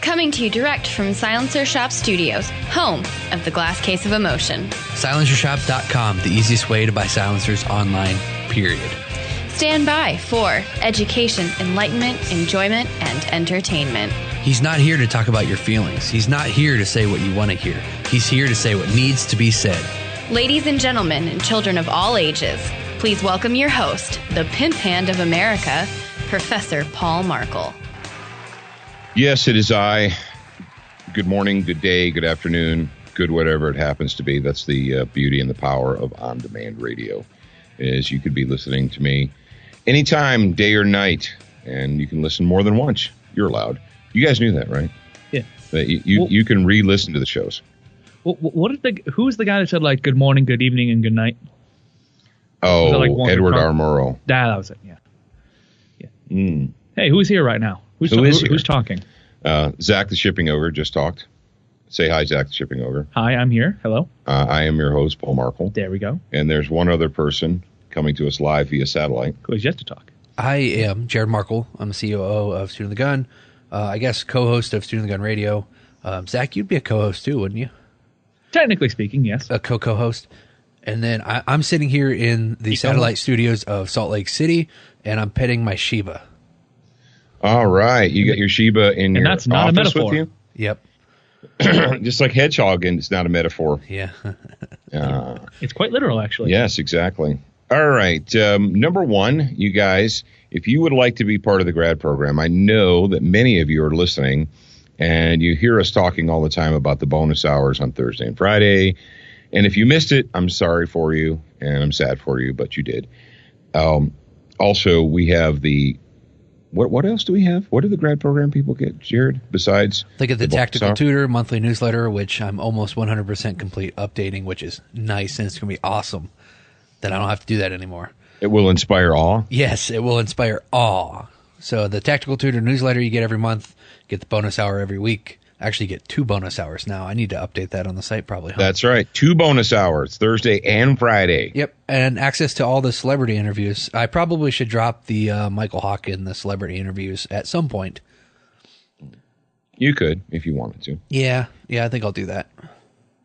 Coming to you direct from Silencer Shop Studios, home of the Glass Case of Emotion. SilencerShop.com, the easiest way to buy silencers online, period. Stand by for education, enlightenment, enjoyment, and entertainment. He's not here to talk about your feelings. He's not here to say what you want to hear. He's here to say what needs to be said. Ladies and gentlemen, and children of all ages, please welcome your host, the pimp hand of America, Professor Paul Markle. Yes, it is I. Good morning, good day, good afternoon, good whatever it happens to be. That's the beauty and the power of on-demand radio, is you could be listening to me anytime, day or night, and you can listen more than once. You're allowed. You guys knew that, right? Yeah. That you can re-listen to the shows. Who's the guy that said, like, good morning, good evening, and good night? Oh, Edward R. Murrow. That was it, yeah. Hey, who's here right now? Who's talking? Zach the Shipping Ogre just talked. Say hi, Zach the Shipping Ogre. Hi, I'm here. Hello. I am your host, Paul Markle. There we go. And there's one other person coming to us live via satellite. Who is yet to talk? I am Jared Markle. I'm the COO of Student of the Gun. I guess co-host of Student of the Gun Radio. Zach, you'd be a co-host too, wouldn't you? Technically speaking, yes. A co-host. And then I'm sitting here in the satellite studios of Salt Lake City, and I'm petting my Shiba. All right. You got your Shiba in your that's not office a metaphor. with you? Yep. Just like hedgehog, and it's not a metaphor. Yeah. It's quite literal, actually. Yes, exactly. All right. Number one, you guys, if you would like to be part of the grad program, I know that many of you are listening, and you hear us talking all the time about the bonus hours on Thursday and Friday. And if you missed it, I'm sorry for you, and I'm sad for you, but you did. Also, we have the... What else do we have? What do the grad program people get, Jared, besides? They get the Tactical Tutor monthly newsletter, which I'm almost 100% complete updating, which is nice, and it's going to be awesome that I don't have to do that anymore. It will inspire awe? Yes, it will inspire awe. So the Tactical Tutor newsletter you get every month, get the bonus hour every week. Actually get 2 bonus hours now. I need to update that on the site probably. Huh? That's right. 2 bonus hours, Thursday and Friday. Yep. And access to all the celebrity interviews. I probably should drop the Michael Hawken, the celebrity interviews at some point. You could if you wanted to. Yeah, I think I'll do that.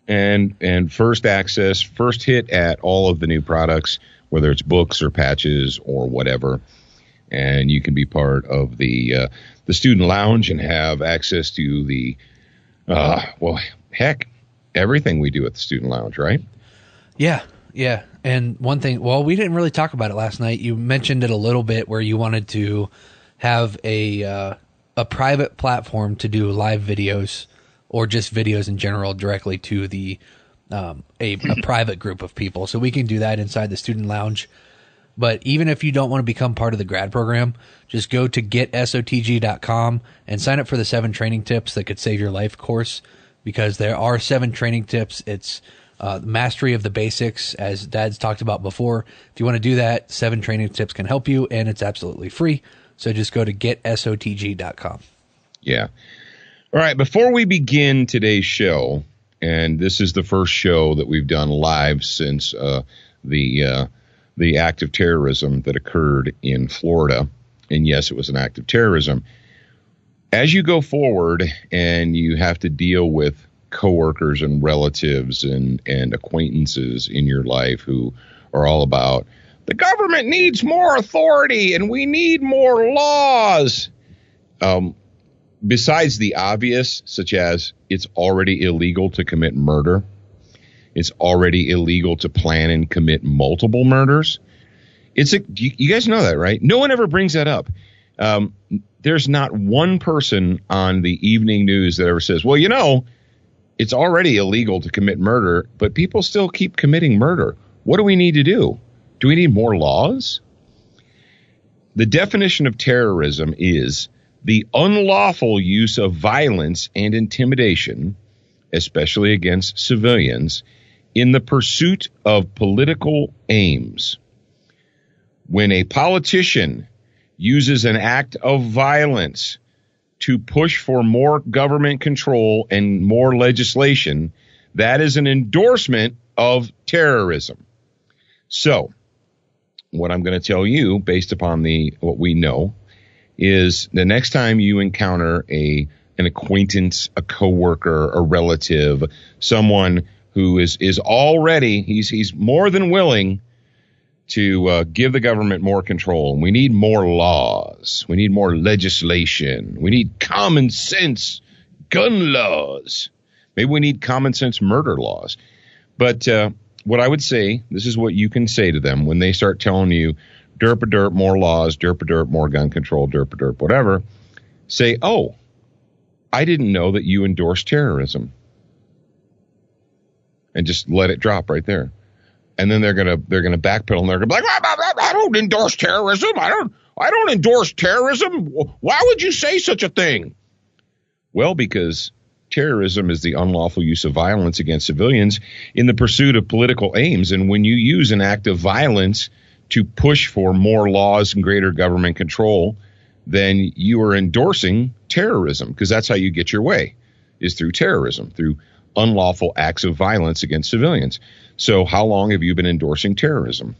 And first access, first hit at all of the new products, whether it's books or patches or whatever. And you can be part of the student lounge and have access to the, everything we do at the student lounge, right? Yeah. And one thing, we didn't really talk about it last night. You mentioned it a little bit where you wanted to have a private platform to do live videos or just videos in general directly to the a private group of people. So we can do that inside the student lounge. But even if you don't want to become part of the grad program, just go to getsotg.com and sign up for the 7 training tips that could save your life course, because there are 7 training tips. It's mastery of the basics, as Dad's talked about before. If you want to do that, 7 training tips can help you, and it's absolutely free. So just go to getsotg.com. Yeah. All right. Before we begin today's show, and this is the first show that we've done live since the act of terrorism that occurred in Florida. And yes, it was an act of terrorism. As you go forward and you have to deal with coworkers and relatives and acquaintances in your life who are all about, the government needs more authority and we need more laws. Besides the obvious, such as it's already illegal to commit murder. It's already illegal to plan and commit multiple murders. You guys know that, right? No one ever brings that up. There's not one person on the evening news that ever says, well, it's already illegal to commit murder, but people still keep committing murder. What do we need to do? Do we need more laws? The definition of terrorism is the unlawful use of violence and intimidation, especially against civilians, in the pursuit of political aims. When a politician uses an act of violence to push for more government control and more legislation, that is an endorsement of terrorism. So, what I'm going to tell you, based upon what we know, is the next time you encounter a an acquaintance, a coworker, a relative, someone who is already, he's more than willing to give the government more control. And we need more laws. We need more legislation. We need common sense gun laws. Maybe we need common sense murder laws. But what I would say, this is what you can say to them when they start telling you, derp-a-derp, more laws, derp-a-derp, more gun control, derp-a-derp, whatever. Say, oh, I didn't know that you endorse terrorism. And just let it drop right there. And then they're gonna backpedal and they're gonna be like, I don't endorse terrorism. I don't endorse terrorism. Why would you say such a thing? Well, because terrorism is the unlawful use of violence against civilians in the pursuit of political aims. And when you use an act of violence to push for more laws and greater government control, then you are endorsing terrorism, because that's how you get your way, is through terrorism, through unlawful acts of violence against civilians. So how long have you been endorsing terrorism?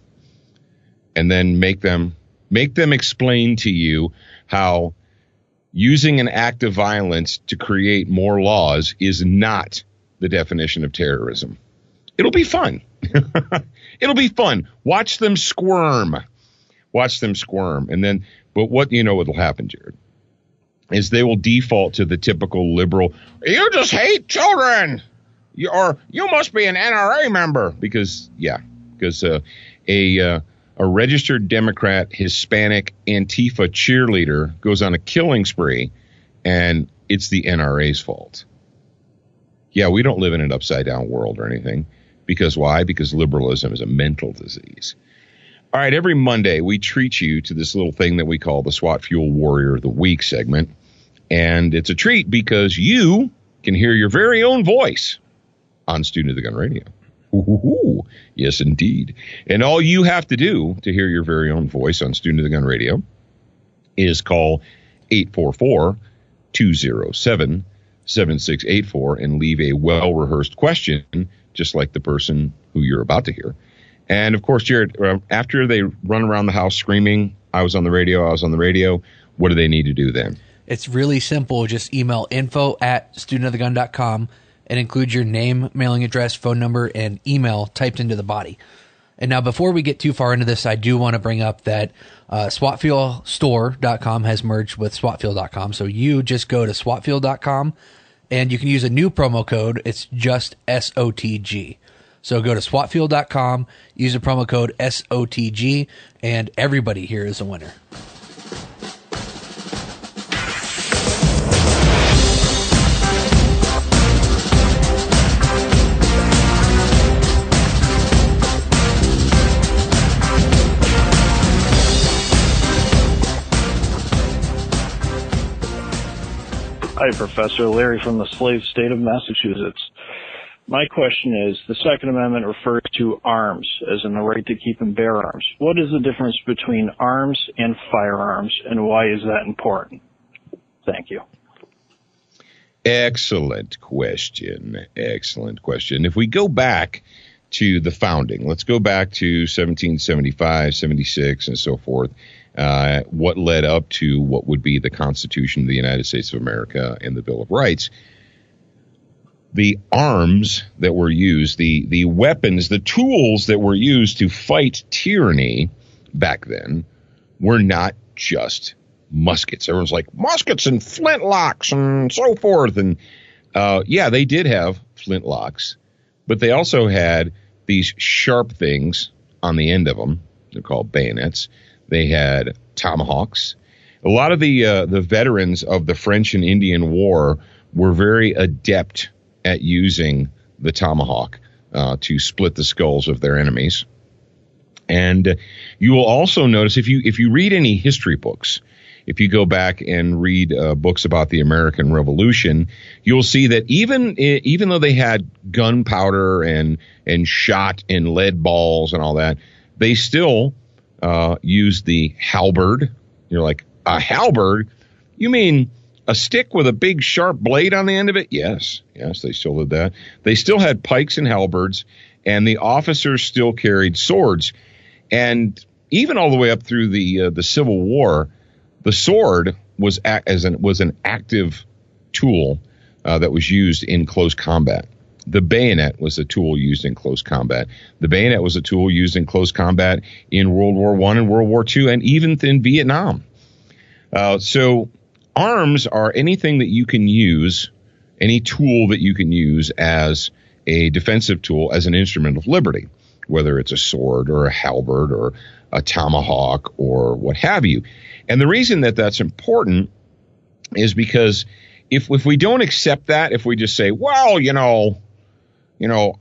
And then make them explain to you how using an act of violence to create more laws is not the definition of terrorism. It'll be fun. It'll be fun. Watch them squirm. And then, but what what'll happen, Jared, is they will default to the typical liberal, you just hate children, you must be an NRA member, because a registered Democrat, Hispanic Antifa cheerleader goes on a killing spree, and it's the NRA's fault. Yeah, we don't live in an upside down world or anything. Because why? Because liberalism is a mental disease. All right, every Monday we treat you to this little thing that we call the SWAT Fuel Warrior of the Week segment. And it's a treat because you can hear your very own voice on Student of the Gun Radio. Ooh, yes, indeed. And all you have to do to hear your very own voice on Student of the Gun Radio is call 844-207-7684 and leave a well-rehearsed question, just like the person who you're about to hear. And, of course, Jared, after they run around the house screaming, I was on the radio, what do they need to do then? It's really simple. Just email info@studentofthegun.com and include your name, mailing address, phone number, and email typed into the body. And now, before we get too far into this, I do want to bring up that SWATfuelstore.com has merged with SWATfuel.com. So you just go to SWATfuel.com and you can use a new promo code. It's just SOTG. So go to SWATfuel.com, use the promo code SOTG, and everybody here is a winner. Hi, Professor Larry from the slave state of Massachusetts. My question is, the Second Amendment refers to arms, as in the right to keep and bear arms. What is the difference between arms and firearms, and why is that important? Thank you. Excellent question. If we go back to the founding, let's go back to 1775, 76, and so forth. What led up to what would be the Constitution of the United States of America and the Bill of Rights. The arms that were used, the weapons, the tools that were used to fight tyranny back then were not just muskets. Everyone's like, muskets and flintlocks and so forth. And they did have flintlocks, but they also had these sharp things on the end of them. They're called bayonets. They had tomahawks. A lot of the veterans of the French and Indian War were very adept at using the tomahawk to split the skulls of their enemies. And you will also notice, if you read any history books, if you go back and read books about the American Revolution, you'll see that even though they had gunpowder and shot and lead balls and all that, they still used the halberd. You're like, a halberd? You mean a stick with a big sharp blade on the end of it? Yes, they still did that. They still had pikes and halberds, and the officers still carried swords. And even all the way up through the Civil War, the sword was an active tool that was used in close combat. The bayonet was a tool used in close combat. The bayonet was a tool used in close combat in World War I and World War II, and even in Vietnam. So arms are anything that you can use, any tool that you can use as a defensive tool, as an instrument of liberty, whether it's a sword or a halberd or a tomahawk or what have you. And the reason that that's important is because if we don't accept that, if we just say, well,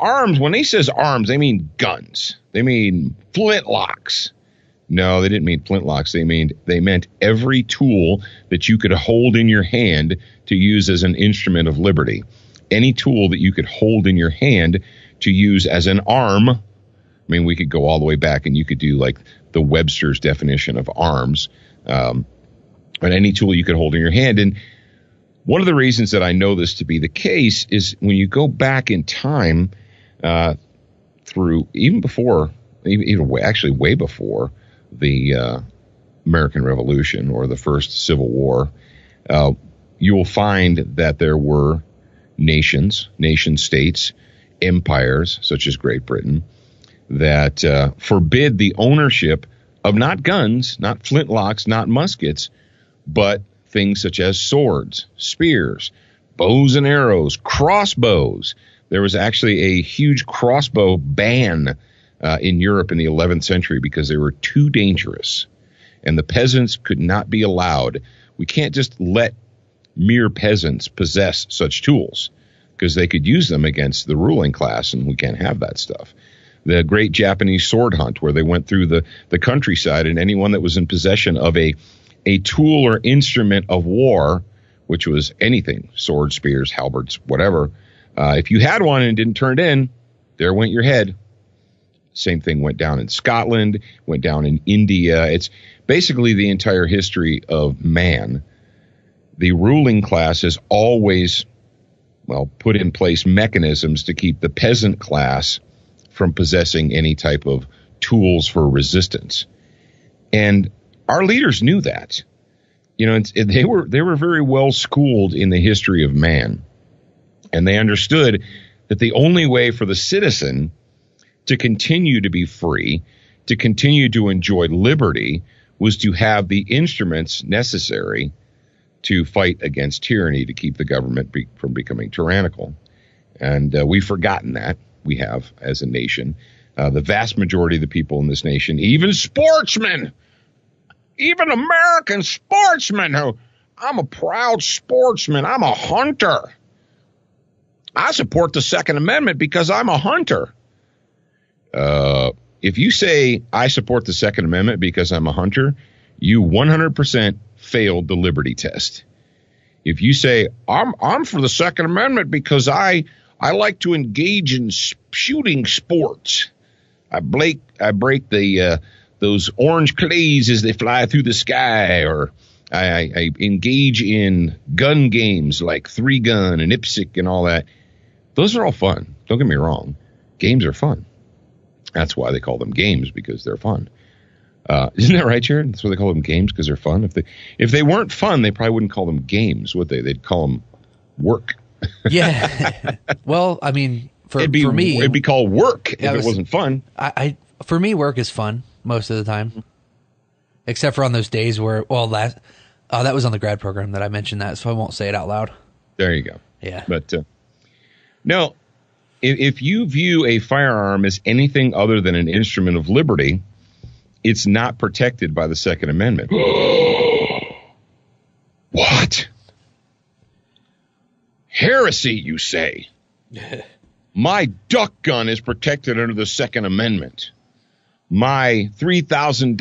arms, when they says arms, they mean guns. They mean flintlocks. No, they didn't mean flintlocks. They meant every tool that you could hold in your hand to use as an instrument of liberty. Any tool that you could hold in your hand to use as an arm. I mean, we could go all the way back and you could do like the Webster's definition of arms. But any tool you could hold in your hand. And one of the reasons that I know this to be the case is when you go back in time through even way before the American Revolution or the first Civil War, you will find that there were nation states, empires such as Great Britain that forbid the ownership of not guns, not flintlocks, not muskets, but things such as swords, spears, bows and arrows, crossbows. There was actually a huge crossbow ban in Europe in the 11th century because they were too dangerous, and the peasants could not be allowed. We can't just let mere peasants possess such tools because they could use them against the ruling class, and we can't have that stuff. The great Japanese sword hunt, where they went through the countryside, and anyone that was in possession of a tool or instrument of war, which was anything, swords, spears, halberds, whatever, if you had one and didn't turn it in, there went your head. Same thing went down in Scotland, went down in India. It's basically the entire history of man. The ruling class has always, put in place mechanisms to keep the peasant class from possessing any type of tools for resistance. And our leaders knew that. They were very well schooled in the history of man. And they understood that the only way for the citizen to continue to be free, to continue to enjoy liberty, was to have the instruments necessary to fight against tyranny, to keep the government from becoming tyrannical. And we've forgotten that. We have as a nation. The vast majority of the people in this nation, even sportsmen, even American sportsmen, I'm a proud sportsman. I'm a hunter. I support the Second Amendment because I'm a hunter. If you say I support the Second Amendment because I'm a hunter, you 100% failed the liberty test. If you say I'm for the Second Amendment because I like to engage in shooting sports, I break those orange clays as they fly through the sky, or I engage in gun games like 3-gun and IPSC and all that. Those are all fun. Don't get me wrong. Games are fun. That's why they call them games, because they're fun. Isn't that right, Jared? That's why they call them games, because they're fun. If they weren't fun, they probably wouldn't call them games, would they? They'd call them work. Yeah. Well, I mean, for me, it'd be called work if it wasn't fun. For me, work is fun most of the time, except for on those days where, that was on the grad program that I mentioned that, so I won't say it out loud. There you go. Yeah. But no, if you view a firearm as anything other than an instrument of liberty, it's not protected by the Second Amendment. What? Heresy, you say? My duck gun is protected under the Second Amendment. My $3,000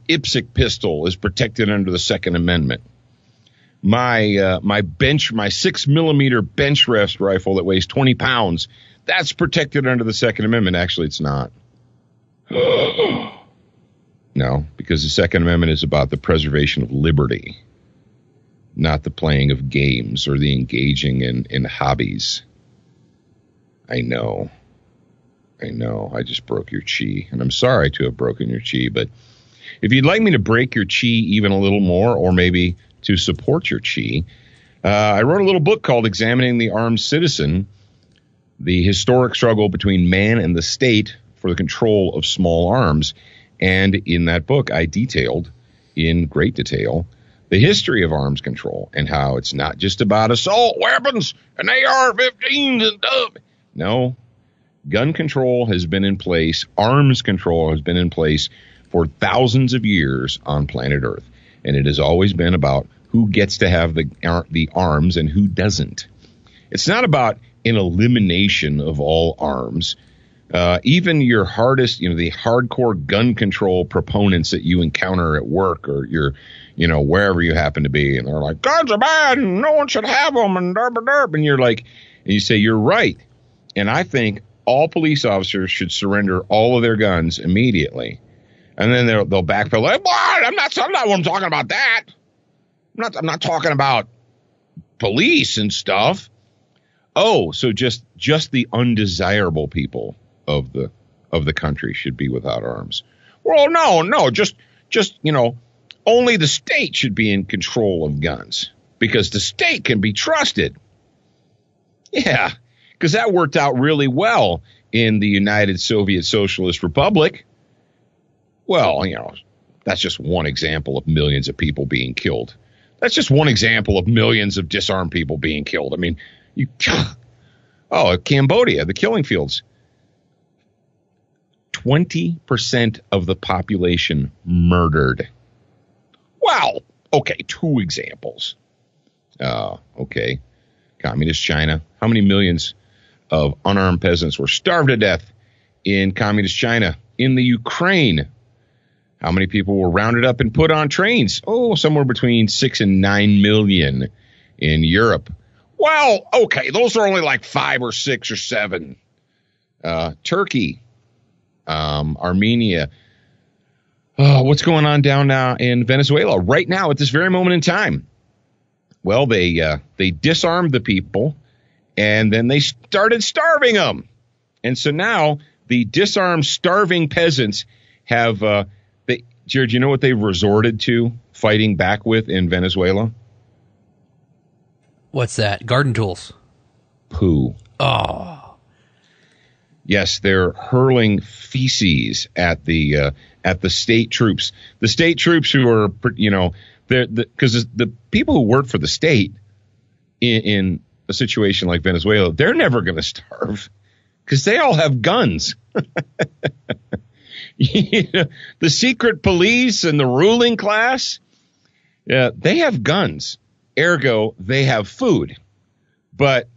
IPSC pistol is protected under the Second Amendment. My 6mm bench rest rifle that weighs 20 pounds, that's protected under the Second Amendment. Actually, it's not. No, because the Second Amendment is about the preservation of liberty, not the playing of games or the engaging in hobbies. I know. I just broke your chi, and I'm sorry to have broken your chi, but if you'd like me to break your chi even a little more, or maybe to support your chi, I wrote a little book called Examining the Armed Citizen, the historic struggle between man and the state for the control of small arms. And in that book, I detailed in great detail the history of arms control and how it's not just about assault weapons and AR-15s and stuff. No, gun control has been in place. Arms control has been in place for thousands of years on planet Earth. And it has always been about who gets to have the arms and who doesn't. It's not about an elimination of all arms. Even your hardest, the hardcore gun control proponents that you encounter at work or wherever you happen to be, and they're like, guns are bad and no one should have them and derp. And you're like, and you say, you're right. And I think all police officers should surrender all of their guns immediately. And then they'll backpedal. Like, what? I'm not what I'm talking about that. I'm not talking about police and stuff. Oh, so just the undesirable people of the country should be without arms. Well, no, just only the state should be in control of guns because the state can be trusted. Yeah, because that worked out really well in the United Soviet Socialist Republic. Well, that's just one example of millions of people being killed. That's just one example of millions of disarmed people being killed. I mean, Cambodia, the killing fields. 20% of the population murdered. Wow. Okay, two examples. Okay. Communist China. How many millions of unarmed peasants were starved to death in Communist China? In the Ukraine, how many people were rounded up and put on trains? Oh, somewhere between 6 and 9 million in Europe. Well, okay, those are only like 5 or 6 or 7. Turkey, Armenia. What's going on down now in Venezuela right now at this very moment in time? Well, they disarmed the people and then they started starving them. And so now the disarmed, starving peasants have, Jared, you know what they've resorted to fighting back with in Venezuela? What's that? Garden tools. Poo. Oh. Yes, they're hurling feces at the state troops. The state troops who are, because the people who work for the state in a situation like Venezuela, they're never going to starve because they all have guns. The secret police and the ruling class, they have guns. Ergo, they have food. But,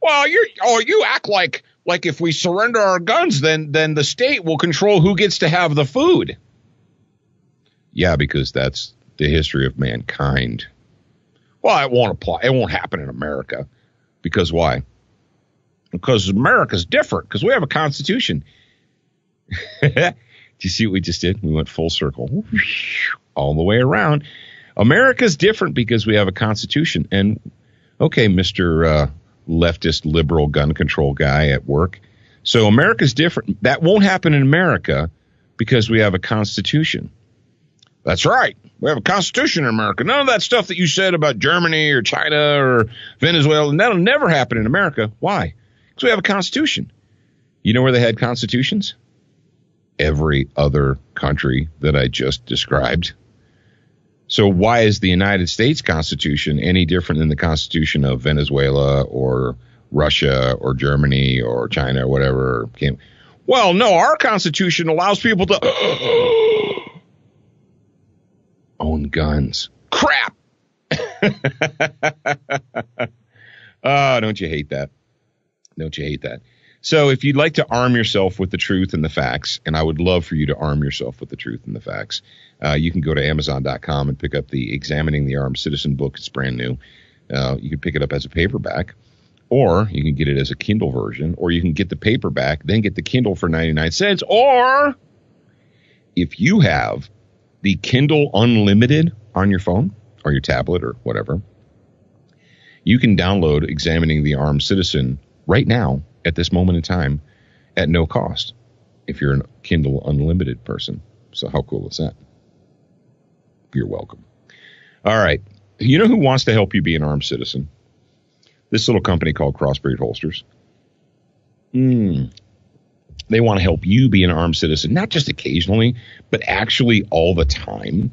well, you act like if we surrender our guns, then the state will control who gets to have the food. Yeah, because that's the history of mankind. Well, it won't apply. It won't happen in America. Because why? Because America's different. Because we have a constitution. Do you see what we just did? We went full circle. All the way around. America's different because we have a constitution. And, okay, Mr. Leftist liberal gun control guy at work. So America's different. That won't happen in America because we have a constitution. That's right. We have a constitution in America. None of that stuff that you said about Germany or China or Venezuela, that'll never happen in America. Why? Because we have a constitution. You know where they had constitutions? Every other country that I just described. So why is the United States Constitution any different than the Constitution of Venezuela or Russia or Germany or China or whatever? Well, no, our Constitution allows people to own guns. Crap! Don't you hate that? Don't you hate that? So if you'd like to arm yourself with the truth and the facts, and I would love for you to arm yourself with the truth and the facts, you can go to Amazon.com and pick up the Examining the Armed Citizen book. It's brand new. You can pick it up as a paperback, or you can get it as a Kindle version, or you can get the paperback, then get the Kindle for 99 cents. Or if you have the Kindle Unlimited on your phone or your tablet or whatever, you can download Examining the Armed Citizen right now at this moment in time at no cost if you're a Kindle Unlimited person. So how cool is that? You're welcome. All right. You know who wants to help you be an armed citizen? this little company called Crossbreed Holsters. They want to help you be an armed citizen, not just occasionally, but actually all the time.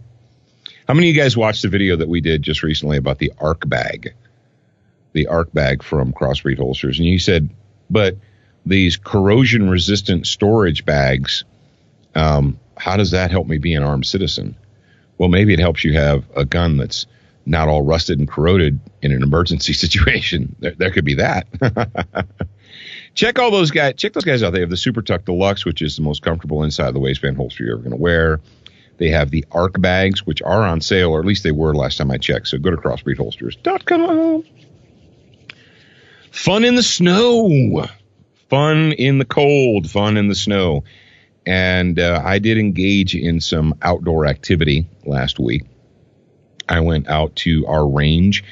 How many of you guys watched the video that we did just recently about the ARC bag? The ARC bag from Crossbreed Holsters. And you said, but these corrosion-resistant storage bags, how does that help me be an armed citizen? Well, maybe it helps you have a gun that's not all rusted and corroded in an emergency situation. There could be that. Check those guys out. They have the Super Tuck Deluxe, which is the most comfortable inside the waistband holster you're ever going to wear. They have the ARC bags, which are on sale, or at least they were last time I checked. So go to crossbreedholsters.com. Fun in the snow. Fun in the cold. Fun in the snow. And I did engage in some outdoor activity last week. I went out to our range.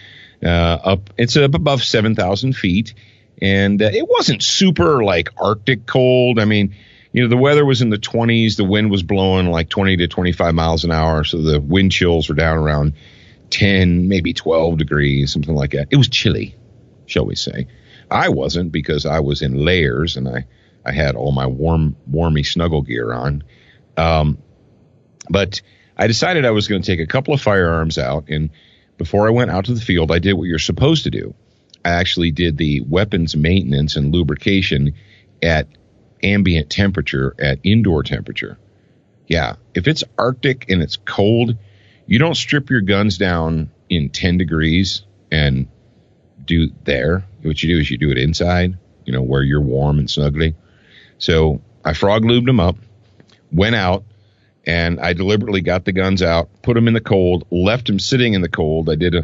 It's up above 7,000 feet. And it wasn't super like Arctic cold. I mean, the weather was in the 20s. The wind was blowing like 20 to 25 miles an hour. So the wind chills were down around 10, maybe 12 degrees, something like that. It was chilly, shall we say. I wasn't, because I was in layers and I had all my warmy snuggle gear on. But I decided I was going to take a couple of firearms out. And before I went out to the field, I did what you're supposed to do. I actually did the weapons maintenance and lubrication at ambient temperature, at indoor temperature. Yeah, if it's Arctic and it's cold, you don't strip your guns down in 10 degrees and do there. What you do is you do it inside, where you're warm and snuggly. So I Froglubed them up, went out, and I deliberately got the guns out, put them in the cold, left them sitting in the cold. I did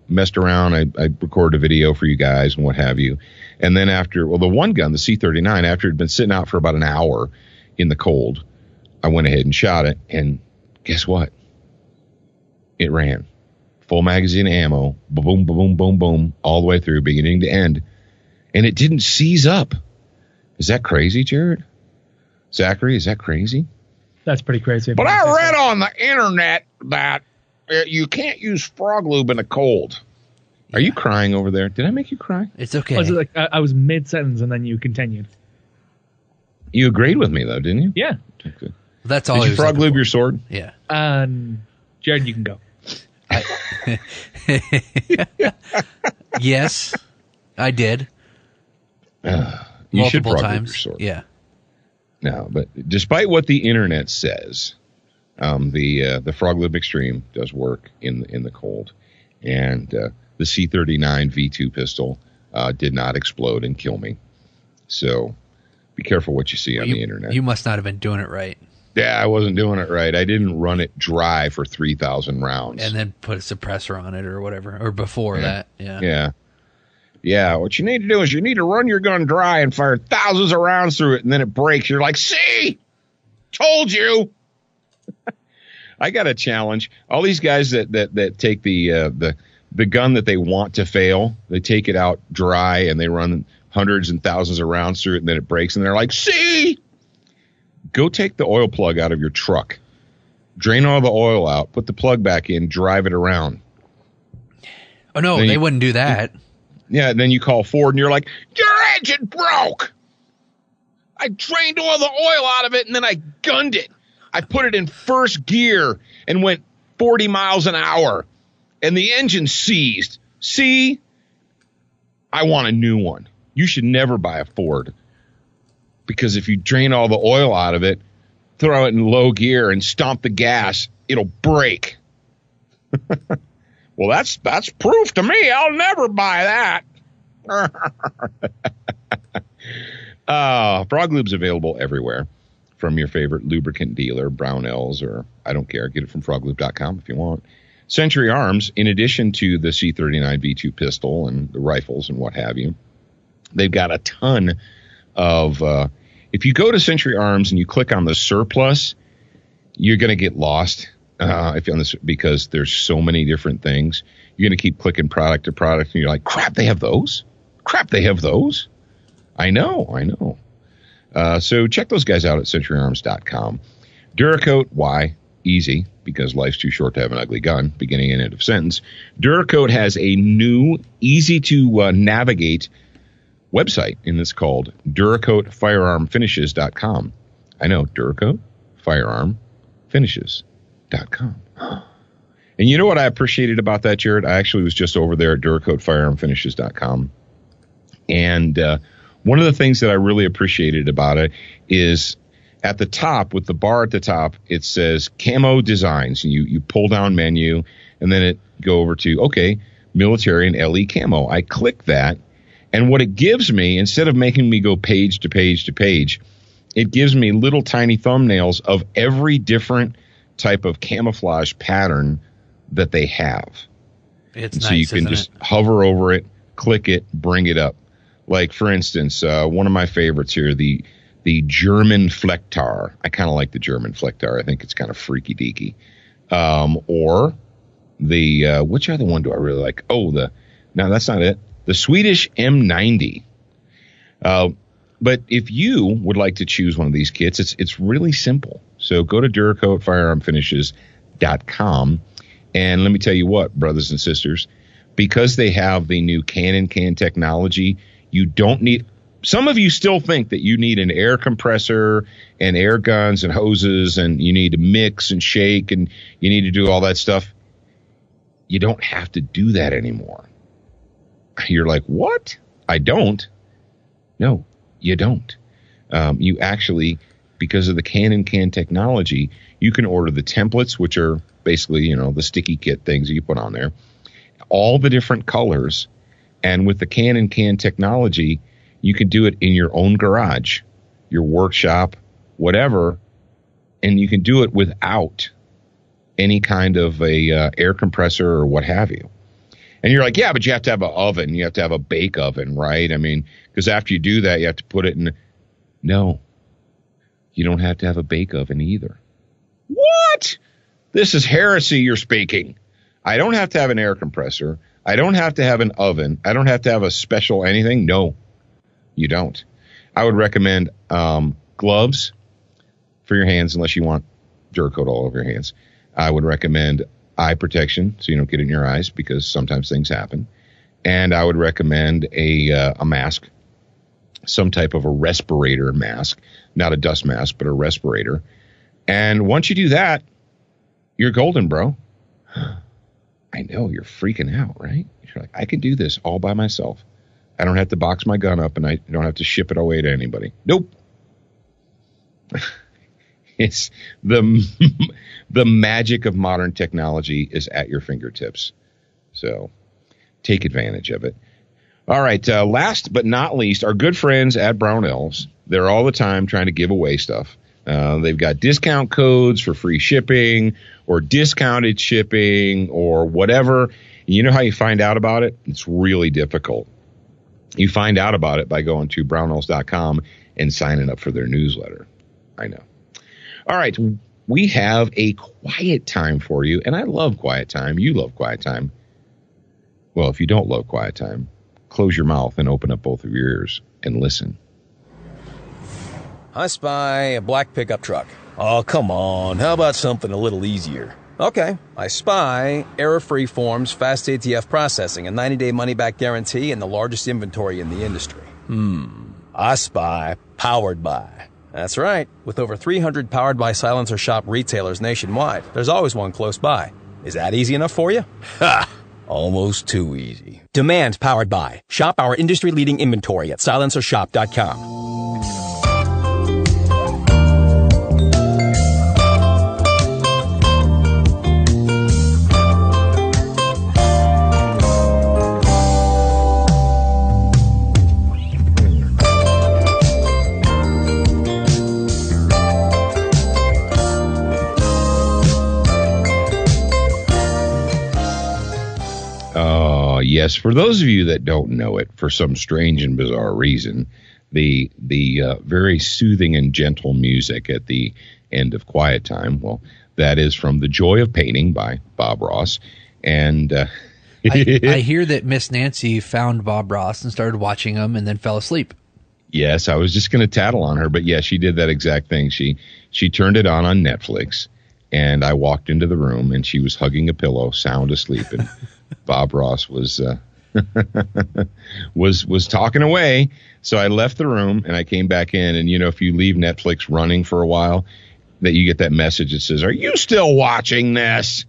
messed around. I recorded a video for you guys and what have you. And then the one gun, the C39, after it had been sitting out for about an hour in the cold, I went ahead and shot it. And guess what? It ran. Full magazine of ammo. Boom, boom, boom, boom, all the way through, beginning to end. And it didn't seize up. Is that crazy, Jared? Zachary, is that crazy? That's pretty crazy. But I read on the internet that you can't use Froglube in the cold. Are you crying over there? Did I make you cry? It's okay. I was mid-sentence and then you continued. You agreed with me, though, didn't you? Yeah. Okay. That's all. Did you Froglube your sword? Yeah. Jared, you can go. Yes, I did. You should multiple Froglube times. your sword. Yeah. No, but despite what the internet says, the Froglube Extreme does work in the cold, and the C39 V2 pistol did not explode and kill me. So be careful what you see on the internet. You must not have been doing it right. Yeah, I wasn't doing it right. I didn't run it dry for 3,000 rounds. And then put a suppressor on it or whatever, or before that. Yeah. Yeah, what you need to do is you need to run your gun dry and fire thousands of rounds through it, and then it breaks. You're like, see? Told you. I got a challenge. All these guys that take the gun that they want to fail, they take it out dry and they run hundreds and thousands of rounds through it, and then it breaks, and they're like, see? Go take the oil plug out of your truck. Drain all the oil out, put the plug back in, drive it around. Oh, no, they wouldn't do that. Yeah, and then you call Ford, and you're like, your engine broke. I drained all the oil out of it, and then I gunned it. I put it in first gear and went 40 miles an hour, and the engine seized. See? I want a new one. You should never buy a Ford, because if you drain all the oil out of it, throw it in low gear and stomp the gas, it'll break. Well, that's proof to me. I'll never buy that. Froglube's available everywhere, from your favorite lubricant dealer, Brownells, or I don't care. Get it from Froglube.com if you want. Century Arms, in addition to the C39 V2 pistol and the rifles and what have you, they've got a ton of if you go to Century Arms and you click on the surplus, you're going to get lost because there's so many different things. You're going to keep clicking product to product, and you're like, crap, they have those? Crap, they have those? I know. So check those guys out at centuryarms.com. DuraCoat, why? Easy, because life's too short to have an ugly gun, beginning and end of sentence, DuraCoat has a new, easy-to-navigate website, and it's called DuraCoatFirearmFinishes.com. I know, DuraCoat FirearmFinishes.com. And you know what I appreciated about that, Jared? I actually was just over there at DuraCoatFirearmFinishes.com. And one of the things that I really appreciated about it is at the top, with the bar at the top, it says camo designs. And you pull down menu, and then it go over to, okay, military and LE camo. I click that, and what it gives me, instead of making me go page to page to page, it gives me little tiny thumbnails of every different type of camouflage pattern that they have. It's and nice, so you can just hover over it, click it, bring it up. Like, for instance, one of my favorites here, the German Flektar. I kind of like the German Flektar. I think it's kind of freaky deaky. Or the, which other one do I really like? Oh, no, that's not it. The Swedish M90. But if you would like to choose one of these kits, it's really simple. So go to DuraCoatFirearmFinishes.com. And let me tell you what, brothers and sisters, because they have the new can technology, you don't need, some of you still think that you need an air compressor and air guns and hoses and you need to mix and shake and you need to do all that stuff. You don't have to do that anymore. You're like, what? I don't. No, you don't. You actually, because of the can technology, you can order the templates, which are basically, the sticky kit things that you put on there, all the different colors. And with the can technology, you can do it in your own garage, your workshop, whatever, and you can do it without any kind of a air compressor or what have you. And you're like, yeah, but you have to have an oven. You have to have a bake oven, right? I mean, because after you do that, you have to put it in. No, you don't have to have a bake oven either. What? This is heresy you're speaking. I don't have to have an air compressor. I don't have to have an oven. I don't have to have a special anything. No, you don't. I would recommend gloves for your hands unless you want DuraCoat all over your hands. I would recommend eye protection so you don't get it in your eyes because sometimes things happen. And I would recommend a mask, some type of a respirator mask, not a dust mask, but a respirator. And once you do that, you're golden, bro. I know, you're freaking out, right? You're like, I can do this all by myself. I don't have to box my gun up and I don't have to ship it away to anybody. Nope. It's the magic of modern technology is at your fingertips. So take advantage of it. All right. Last but not least, our good friends at Brownells. They're all the time trying to give away stuff. They've got discount codes for free shipping or discounted shipping or whatever. You know how you find out about it? It's really difficult. You find out about it by going to Brownells.com and signing up for their newsletter. I know. All right. We have a quiet time for you, and I love quiet time. You love quiet time. Well, if you don't love quiet time, close your mouth and open up both of your ears and listen. I spy a black pickup truck. Oh, come on. How about something a little easier? Okay. I spy error-free forms, fast ATF processing, a 90-day money-back guarantee, and the largest inventory in the industry. I spy Powered By. That's right. With over 300 Powered By Silencer Shop retailers nationwide, there's always one close by. Is that easy enough for you? Ha! Almost too easy. Demand Powered By. Shop our industry-leading inventory at silencershop.com. Yes, for those of you that don't know it, for some strange and bizarre reason, the very soothing and gentle music at the end of Quiet Time, well, that is from The Joy of Painting by Bob Ross. And I hear that Miss Nancy found Bob Ross and started watching him and then fell asleep. Yes, I was just going to tattle on her, but yeah, she did that exact thing. She turned it on Netflix, And I walked into the room, and she was hugging a pillow, sound asleep. And Bob Ross was talking away. So I left the room, and I came back in. And, if you leave Netflix running for a while, that you get that message that says, "Are you still watching this?"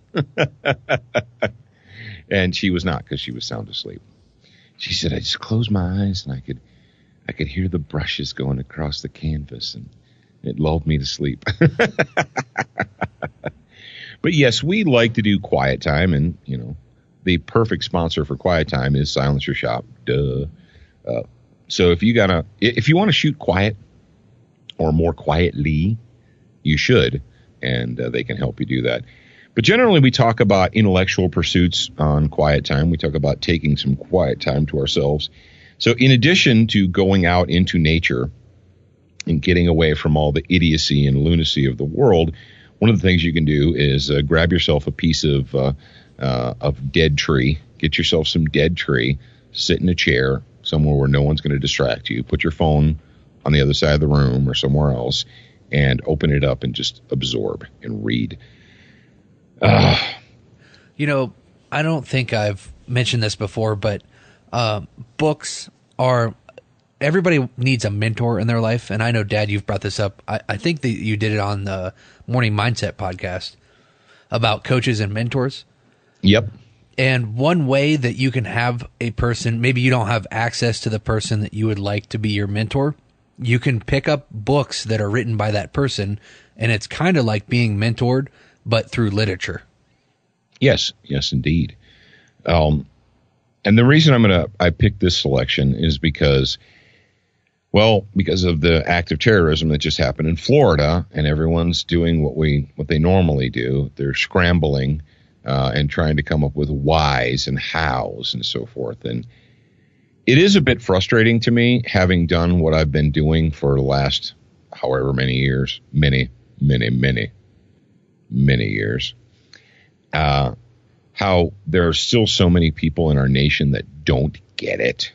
And she was not, because she was sound asleep. She said, "I just closed my eyes, and I could hear the brushes going across the canvas, and it lulled me to sleep." But yes, we like to do quiet time, and the perfect sponsor for quiet time is Silencer Shop. Duh. So if you want to shoot quiet or more quietly, you should, and they can help you do that. But generally, we talk about intellectual pursuits on quiet time. We talk about taking some quiet time to ourselves. So in addition to going out into nature and getting away from all the idiocy and lunacy of the world, one of the things you can do is grab yourself a piece of dead tree, get yourself some dead tree, sit in a chair somewhere where no one's going to distract you, put your phone on the other side of the room or somewhere else, and open it up and just absorb and read. I don't think I've mentioned this before, but books are, everybody needs a mentor in their life. And I know, Dad, you've brought this up. I think that you did it on the Morning Mindset podcast about coaches and mentors. Yep. And one way that you can have a person, maybe you don't have access to the person that you would like to be your mentor, you can pick up books that are written by that person, and it's kind of like being mentored, but through literature. Yes, indeed. And the reason I picked this selection is because of the act of terrorism that just happened in Florida, and everyone's doing what they normally do. They're scrambling and trying to come up with whys and hows and so forth. And it is a bit frustrating to me, having done what I've been doing for the last however many years, many years, how there are still so many people in our nation that don't get it,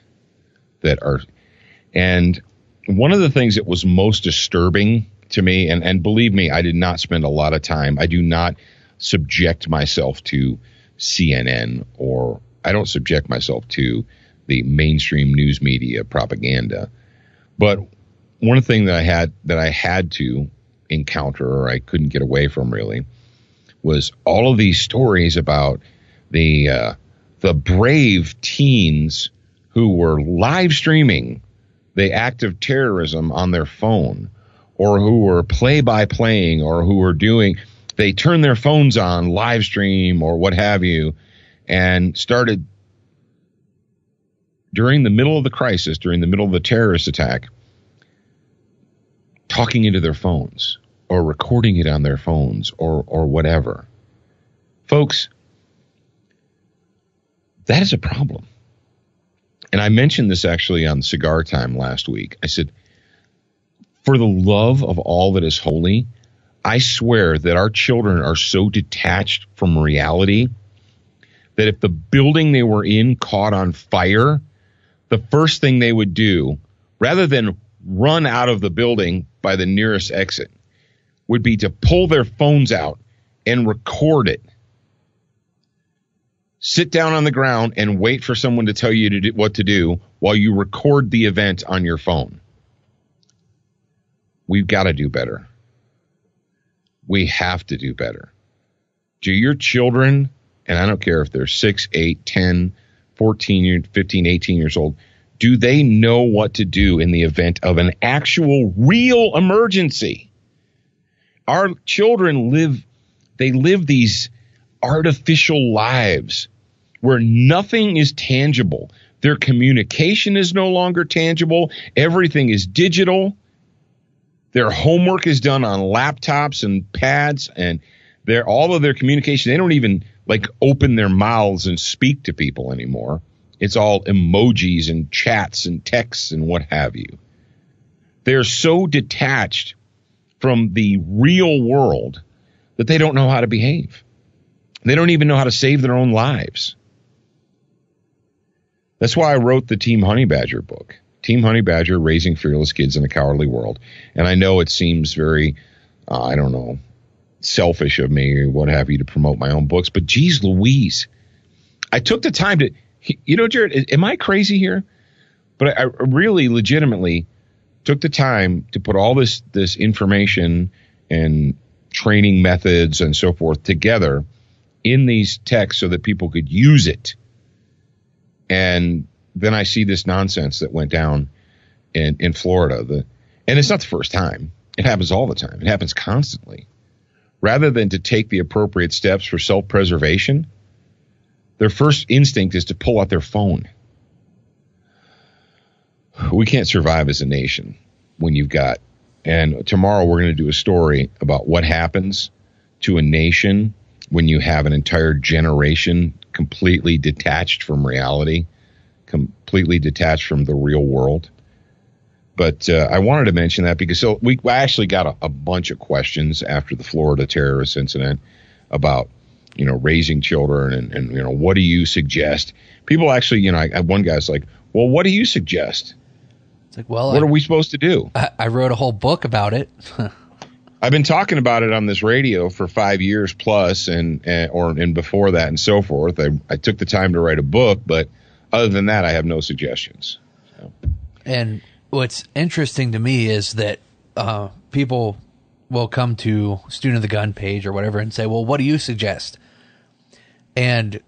and one of the things that was most disturbing to me, and believe me, I did not spend a lot of time, I do not subject myself to CNN, or I don't subject myself to the mainstream news media propaganda. But one thing that I had to encounter, or I couldn't get away from really, was all of these stories about the brave teens who were live streaming the act of terrorism on their phone, or who were play-by-playing, or who were they turned their phones on live stream or what have you, and started during the middle of the crisis, during the middle of the terrorist attack, talking into their phones or recording it on their phones or whatever. Folks, that is a problem. And I mentioned this actually on Cigar Time last week. I said, for the love of all that is holy, I swear that our children are so detached from reality that if the building they were in caught on fire, the first thing they would do, rather than run out of the building by the nearest exit, would be to pull their phones out and record it. Sit down on the ground and wait for someone to tell you what to do while you record the event on your phone. We've got to do better. We have to do better. Do your children, and I don't care if they're 6, 8, 10, 14, 15, 18 years old, do they know what to do in the event of an actual real emergency? Our children live these artificial lives where nothing is tangible. Their communication is no longer tangible. Everything is digital. Their homework is done on laptops and pads, and all of their communication, they don't even open their mouths and speak to people anymore. It's all emojis and chats and texts and what have you. They're so detached from the real world that they don't know how to behave. They don't even know how to save their own lives. That's why I wrote the Team Honey Badger book. Team Honey Badger, Raising Fearless Kids in a Cowardly World. And I know it seems very, selfish of me or what have you to promote my own books. But geez Louise, I took the time to, Jared, am I crazy here? But I really legitimately took the time to put all this information and training methods and so forth together in these texts so that people could use it. And then I see this nonsense that went down in Florida. And it's not the first time. It happens all the time. It happens constantly. Rather than to take the appropriate steps for self-preservation, their first instinct is to pull out their phone. We can't survive as a nation when you've got, and tomorrow we're going to do a story about what happens to a nation when you have an entire generation completely detached from reality, completely detached from the real world. But I wanted to mention that because I actually got a bunch of questions after the Florida terrorist incident about, raising children and what do you suggest? People actually, one guy's like, well, what do you suggest? It's like, well, what are we supposed to do? I wrote a whole book about it. I've been talking about it on this radio for 5 years plus and before that and so forth. I took the time to write a book, but other than that, I have no suggestions. So. And what's interesting to me is that people will come to Student of the Gun page or whatever and say, well, what do you suggest? And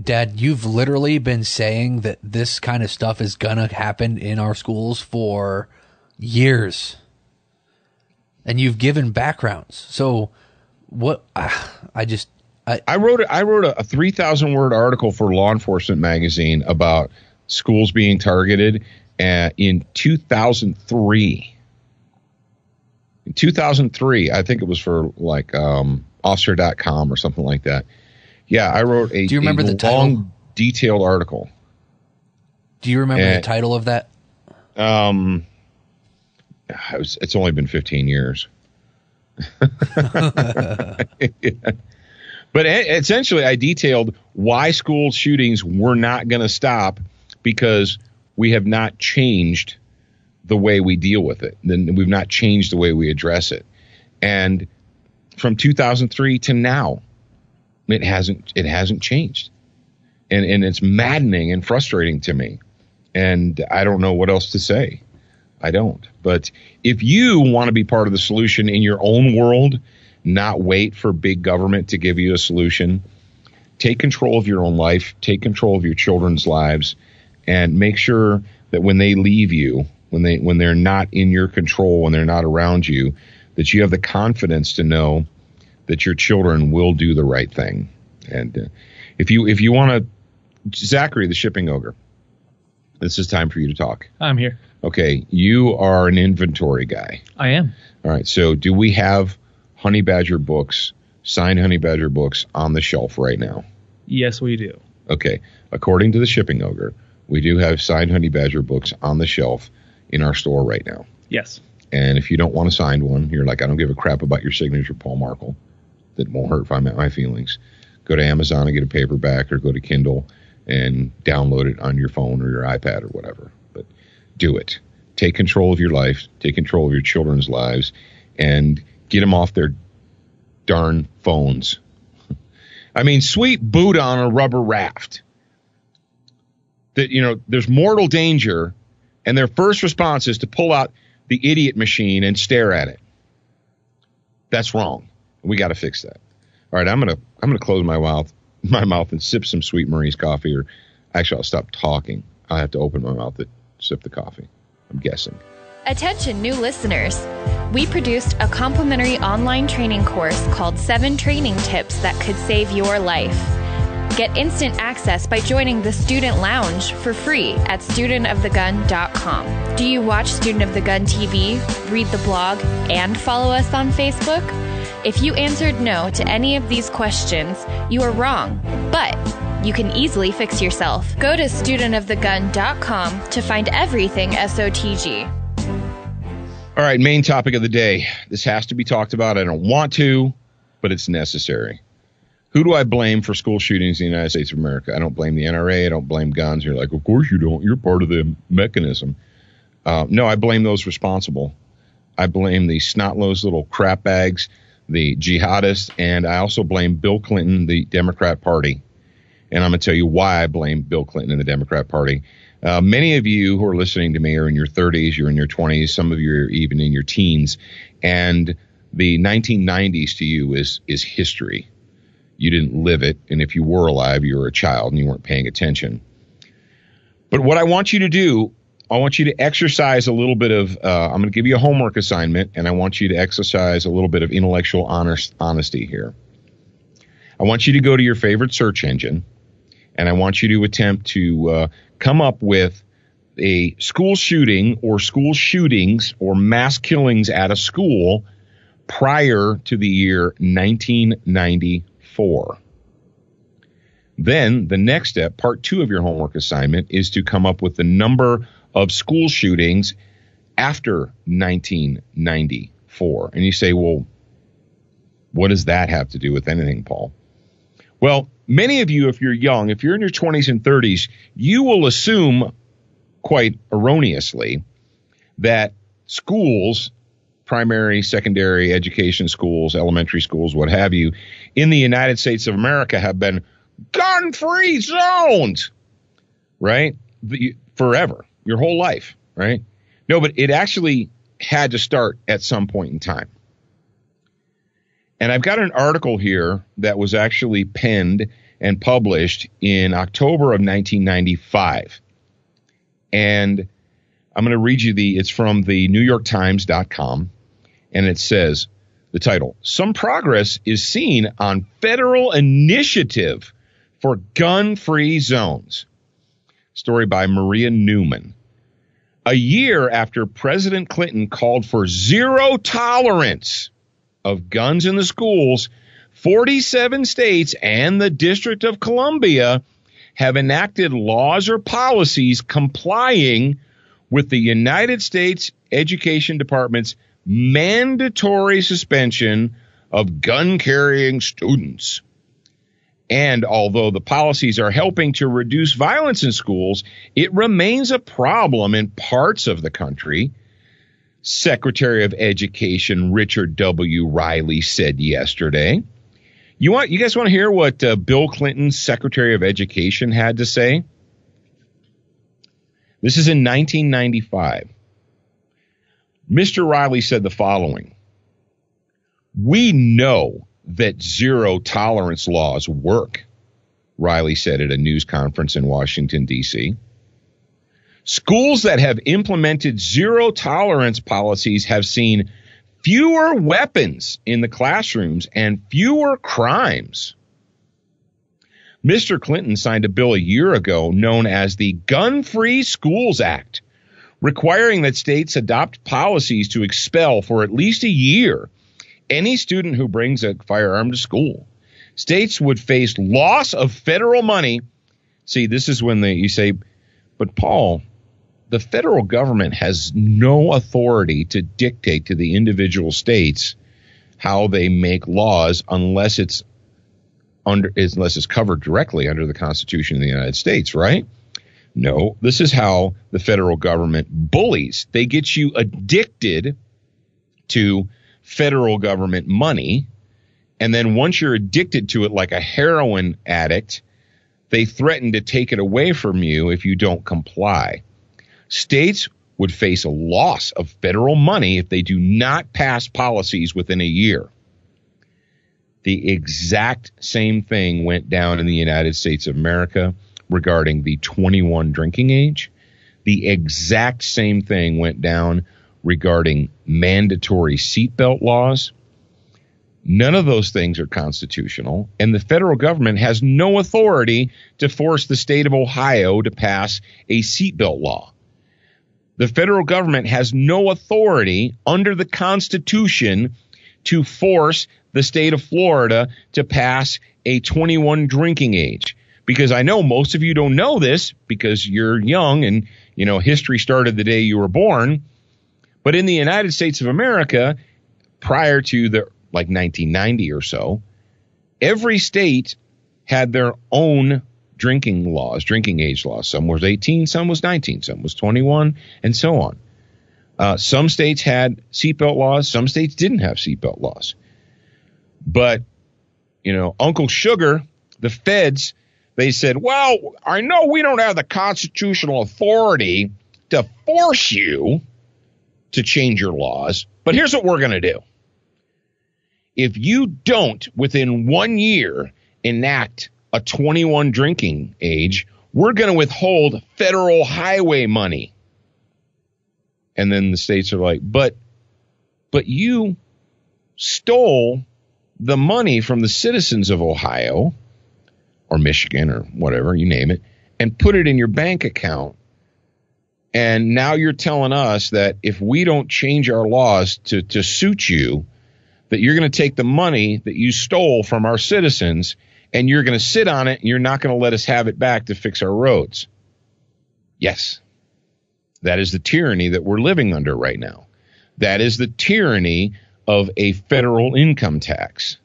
Dad, you've literally been saying that this kind of stuff is going to happen in our schools for years. And you've given backgrounds. So what I wrote a 3,000 word article for Law Enforcement magazine about schools being targeted in 2003. In 2003, I think it was for like officer.com or something like that. Yeah, I wrote a, Do you remember the long, title? Detailed article. Do you remember the title of that? It's only been 15 years. Yeah. But essentially, I detailed why school shootings were not going to stop because we have not changed the way we deal with it. Then we've not changed the way we address it. And from 2003 to now, it hasn't changed. And it's maddening and frustrating to me. And I don't know what else to say. I don't. But if you want to be part of the solution in your own world, not wait for big government to give you a solution, take control of your own life, take control of your children's lives, and make sure that when they leave you, when they're not in your control, when they're not around you, that you have the confidence to know that your children will do the right thing. And if you want to, Zachary, the shipping ogre, this is time for you to talk. I'm here. Okay, you are an inventory guy. I am. All right, so do we have Honey Badger books, signed Honey Badger books on the shelf right now? Yes, we do. Okay, according to the shipping ogre, we do have signed Honey Badger books on the shelf in our store right now. Yes. And if you don't want a signed one, you're like, I don't give a crap about your signature, Paul Markle. That won't hurt my feelings. Go to Amazon and get a paperback, or go to Kindle and download it on your phone or your iPad or whatever. But do it. Take control of your life. Take control of your children's lives, and get them off their darn phones. I mean, sweet Buddha on a rubber raft. That, there's mortal danger, and their first response is to pull out the idiot machine and stare at it. That's wrong. We got to fix that. All right, I'm gonna close my mouth and sip some Sweet Marie's coffee, or actually I'll stop talking. I have to open my mouth to sip the coffee. I'm guessing. Attention new listeners. We produced a complimentary online training course called 7 Training Tips That Could Save Your Life. Get instant access by joining the Student Lounge for free at studentofthegun.com. Do you watch Student of the Gun TV, read the blog, and follow us on Facebook? If you answered no to any of these questions, you are wrong, but you can easily fix yourself. Go to studentofthegun.com to find everything SOTG. All right, main topic of the day. This has to be talked about. I don't want to, but it's necessary. Who do I blame for school shootings in the United States of America? I don't blame the NRA. I don't blame guns. You're like, of course you don't. You're part of the mechanism. No, I blame those responsible. I blame the snot-nosed little crap bags the jihadists, and I also blame Bill Clinton, the Democrat Party. And I'm going to tell you why I blame Bill Clinton and the Democrat Party. Many of you who are listening to me are in your 30s, you're in your 20s, some of you are even in your teens, and the 1990s to you is history. You didn't live it, and if you were alive, you were a child and you weren't paying attention. But what I want you to do, I want you to exercise a little bit of, I'm going to give you a homework assignment, and I want you to exercise a little bit of intellectual honesty here. I want you to go to your favorite search engine, and I want you to attempt to come up with a school shooting or school shootings or mass killings at a school prior to the year 1994. Then the next step, part 2 of your homework assignment, is to come up with the number of school shootings after 1994. And you say, well, what does that have to do with anything, Paul? Well, many of you, if you're young, if you're in your 20s and 30s, you will assume quite erroneously that schools, primary, secondary education schools, elementary schools, what have you, in the United States of America have been gun-free zones, right? Forever, your whole life, right? No, but it actually had to start at some point in time. And I've got an article here that was actually penned and published in October of 1995. And I'm going to read you it's from the NewYorkTimes.com. And it says, the title, "Some Progress is Seen on Federal Initiative for Gun-Free Zones." Story by Maria Newman. A year after President Clinton called for zero tolerance of guns in the schools, 47 states and the District of Columbia have enacted laws or policies complying with the United States Education Department's mandatory suspension of gun-carrying students. And although the policies are helping to reduce violence in schools, it remains a problem in parts of the country. Secretary of Education Richard W. Riley said yesterday. You guys want to hear what Bill Clinton's Secretary of Education had to say? This is in 1995. Mr. Riley said the following: "We know that zero tolerance laws work," Riley said at a news conference in Washington, D.C. "Schools that have implemented zero tolerance policies have seen fewer weapons in the classrooms and fewer crimes." Mr. Clinton signed a bill a year ago known as the Gun-Free Schools Act, requiring that states adopt policies to expel for at least a year any student who brings a firearm to school. States would face loss of federal money. See, this is when you say, but Paul, the federal government has no authority to dictate to the individual states how they make laws unless it's covered directly under the Constitution of the United States, right? No, this is how the federal government bullies. They get you addicted to federal government money, and then once you're addicted to it like a heroin addict, they threaten to take it away from you if you don't comply. States would face a loss of federal money if they do not pass policies within a year. The exact same thing went down in the United States of America regarding the 21 drinking age. The exact same thing went down regarding mandatory seatbelt laws. None of those things are constitutional, and the federal government has no authority to force the state of Ohio to pass a seatbelt law. The federal government has no authority under the Constitution to force the state of Florida to pass a 21 drinking age. Because I know most of you don't know this because you're young and, history started the day you were born. But in the United States of America, prior to 1990 or so, every state had their own drinking age laws. Some was 18, some was 19, some was 21, and so on. Some states had seatbelt laws, some states didn't have seatbelt laws. But, Uncle Sugar, the feds, they said, well, I know we don't have the constitutional authority to force you to change your laws, but here's what we're going to do. If you don't, within 1 year, enact a 21 drinking age, we're going to withhold federal highway money. And then the states are like, but you stole the money from the citizens of Ohio or Michigan or whatever, you name it, and put it in your bank account. And now you're telling us that if we don't change our laws to suit you, that you're going to take the money that you stole from our citizens and you're going to sit on it and you're not going to let us have it back to fix our roads. Yes, that is the tyranny that we're living under right now. That is the tyranny of a federal income tax.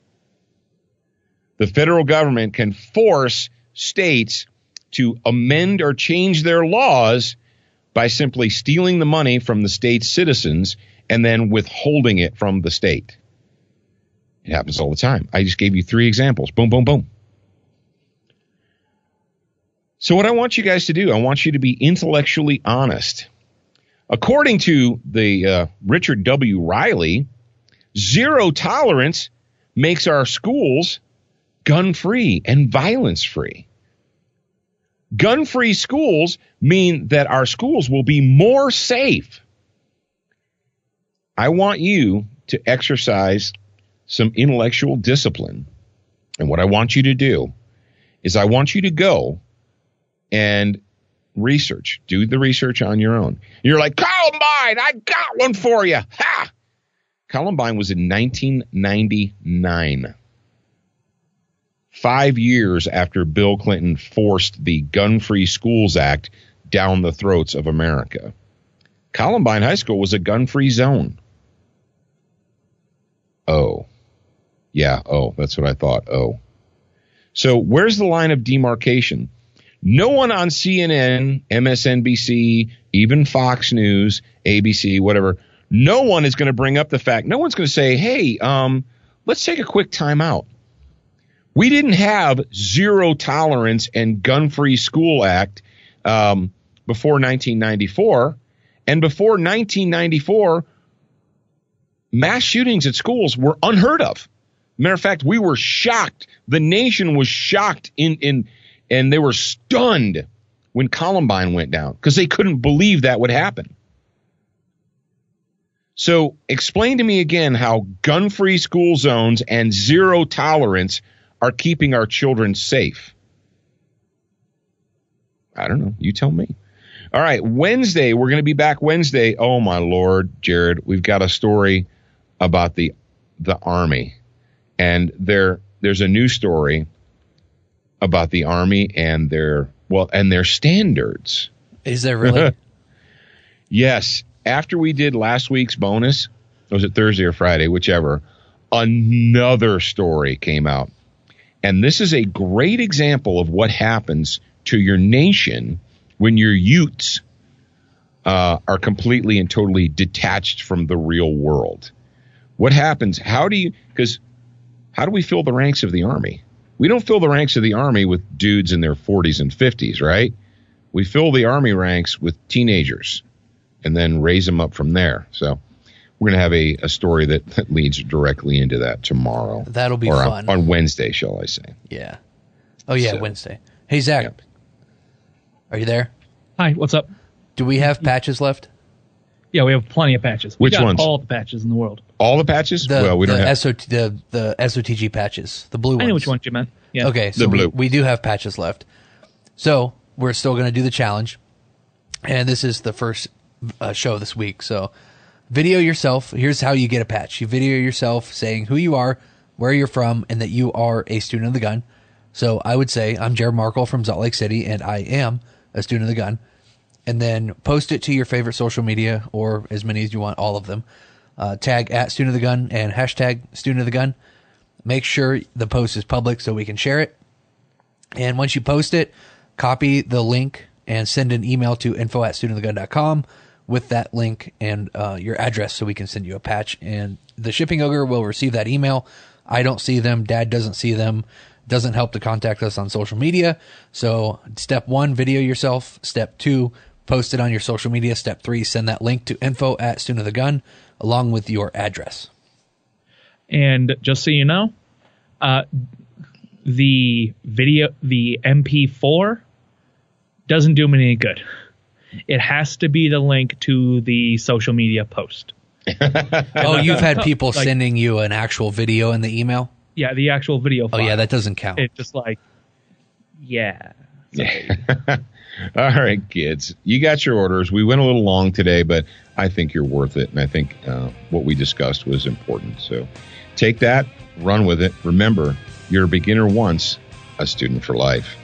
The federal government can force states to amend or change their laws by simply stealing the money from the state's citizens and then withholding it from the state. It happens all the time. I just gave you 3 examples. Boom, boom, boom. So what I want you guys to do, I want you to be intellectually honest. According to the Richard W. Riley, zero tolerance makes our schools gun-free and violence-free. Gun-free schools mean that our schools will be more safe. I want you to exercise some intellectual discipline. And what I want you to do is I want you to go and research. Do the research on your own. You're like, Columbine, I got one for you. Ha! Columbine was in 1999. 5 years after Bill Clinton forced the Gun-Free Schools Act down the throats of America. Columbine High School was a gun-free zone. Oh. Yeah, that's what I thought. So where's the line of demarcation? No one on CNN, MSNBC, even Fox News, ABC, whatever, no one is going to bring up the fact. No one's going to say, hey, let's take a quick time out. We didn't have zero tolerance and gun-free school act before 1994. And before 1994, mass shootings at schools were unheard of. Matter of fact, we were shocked. The nation was shocked and they were stunned when Columbine went down because they couldn't believe that would happen. So explain to me again how gun-free school zones and zero tolerance are keeping our children safe. I don't know. You tell me. All right. Wednesday, we're going to be back Wednesday. Oh, my Lord, Jared, we've got a story about the Army. And there's a new story about the Army and their standards. Is there really? Yes. After we did last week's bonus, was it Thursday or Friday, whichever, another story came out. And this is a great example of what happens to your nation when your youths are completely and totally detached from the real world. What happens? How do we fill the ranks of the Army? We don't fill the ranks of the Army with dudes in their 40s and 50s, right? We fill the Army ranks with teenagers and then raise them up from there. So we're going to have a story that leads directly into that tomorrow. That'll be fun. On Wednesday, shall I say. Yeah. Oh, yeah, so, Wednesday. Hey, Zach. Yep. Are you there? Hi, what's up? Do we have patches left? Yeah, we have plenty of patches. Which ones? All the patches in the world. All the patches? We don't have the SOTG patches, the blue ones. I know which ones you meant. Yeah. Okay, so we do have patches left. So we're still going to do the challenge, and this is the first show this week. So video yourself. Here's how you get a patch. You video yourself saying who you are, where you're from, and that you are a student of the gun. So I would say I'm Jared Markle from Salt Lake City, and I am a student of the gun. And then post it to your favorite social media, or as many as you want, all of them. Tag at Student of the Gun and hashtag Student of the Gun. Make sure the post is public so we can share it. And once you post it, copy the link and send an email to info@studentofthegun.com with that link and your address so we can send you a patch. And the shipping ogre will receive that email. I don't see them. Dad doesn't see them. Doesn't help to contact us on social media. So step 1, video yourself. Step 2, post it on your social media. Step 3, send that link to info@studentofthegun along with your address. And just so you know, the MP4 doesn't do me any good. It has to be the link to the social media post. Oh, you've had people sending you an actual video in the email? Yeah, the actual video file. Oh, yeah, that doesn't count. It's just like, yeah. All right, kids. You got your orders. We went a little long today, but I think you're worth it. And I think what we discussed was important. So take that, run with it. Remember, you're a beginner once, a student for life.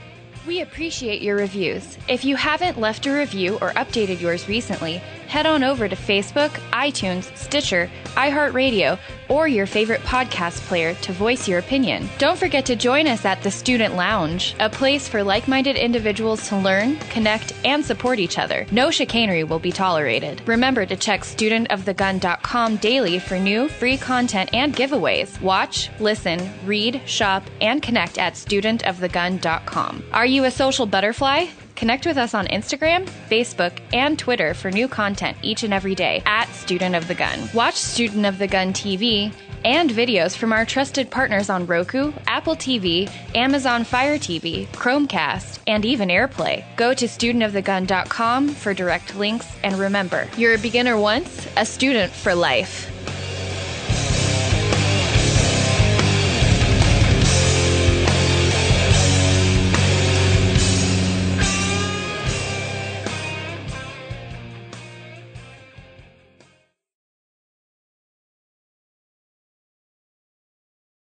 We appreciate your reviews. If you haven't left a review or updated yours recently, head on over to Facebook, iTunes, Stitcher, iHeartRadio, or your favorite podcast player to voice your opinion. Don't forget to join us at the Student Lounge, a place for like-minded individuals to learn, connect, and support each other. No chicanery will be tolerated. Remember to check studentofthegun.com daily for new, free content and giveaways. Watch, listen, read, shop, and connect at studentofthegun.com. Are you a social butterfly? Connect with us on Instagram, Facebook, and Twitter for new content each and every day at Student of the Gun. Watch Student of the Gun TV and videos from our trusted partners on Roku, Apple TV, Amazon Fire TV, Chromecast, and even AirPlay. Go to studentofthegun.com for direct links, and remember, you're a beginner once, a student for life.